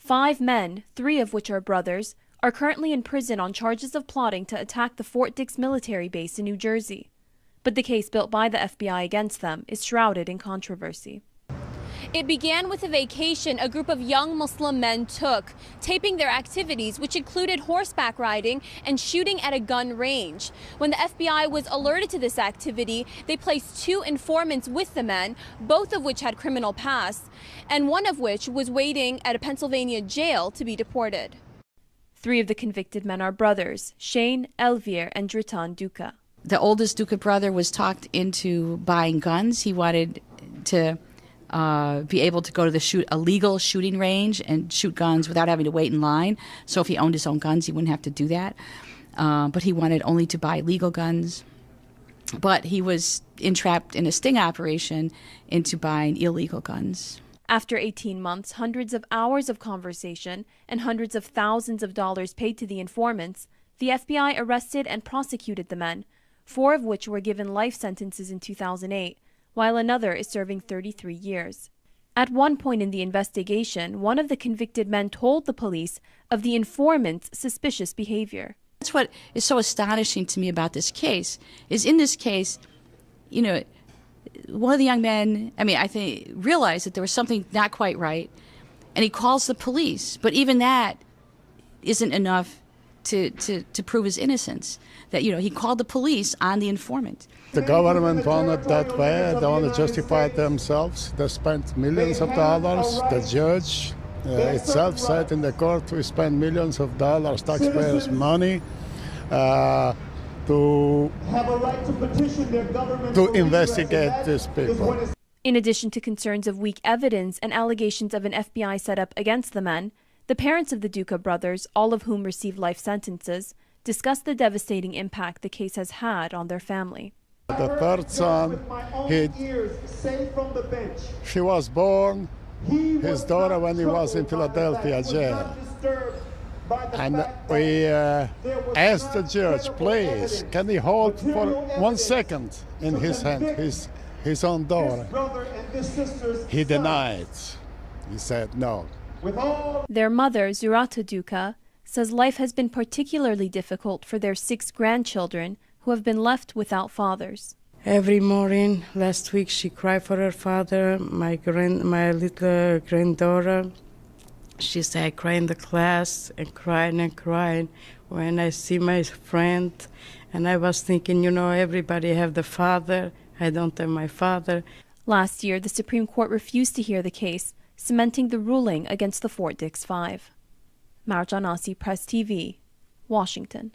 5 men, 3 of which are brothers, are currently in prison on charges of plotting to attack the Fort Dix military base in New Jersey. But the case built by the FBI against them is shrouded in controversy. It began with a vacation a group of young Muslim men took, taping their activities, which included horseback riding and shooting at a gun range. When the FBI was alerted to this activity, they placed 2 informants with the men, both of which had criminal pasts, and one of which was waiting at a Pennsylvania jail to be deported. 3 of the convicted men are brothers, Shane, Elvier, and Dritan Duca. The oldest Duca brother was talked into buying guns. He wanted to be able to go to a legal shooting range and shoot guns without having to wait in line. So if he owned his own guns, he wouldn't have to do that. But he wanted only to buy legal guns. But he was entrapped in a sting operation into buying illegal guns. After 18 months, hundreds of hours of conversation, and hundreds of thousands of dollars paid to the informants, the FBI arrested and prosecuted the men, 4 of which were given life sentences in 2008, while another is serving 33 years. At one point in the investigation, one of the convicted men told the police of the informant's suspicious behavior. That's what is so astonishing to me about this case, is in this case, one of the young men, I think, realized that there was something not quite right, and he calls the police. But even that isn't enough to prove his innocence. That, he called the police on the informant. The government wanted that way. They want to justify themselves. They spent millions of dollars. The judge itself said in the court, we spent millions of dollars, taxpayers' money, to investigate these people. In addition to concerns of weak evidence and allegations of an FBI setup against the men, the parents of the Duca brothers, all of whom received life sentences, discussed the devastating impact the case has had on their family. The third son, she was born, his daughter, when he was in Philadelphia jail. And we asked the judge, please, can he hold for 1 second in his hand his own daughter? He denied. He said no. Their mother, Zurata Duca, says life has been particularly difficult for their 6 grandchildren who have been left without fathers. Every morning, last week, she cried for her father, my little granddaughter. She said, I cry in the class and crying when I see my friend. And I was thinking, everybody have the father. I don't have my father. Last year, the Supreme Court refused to hear the case, cementing the ruling against the Fort Dix 5. Marjanasi, Press TV, Washington.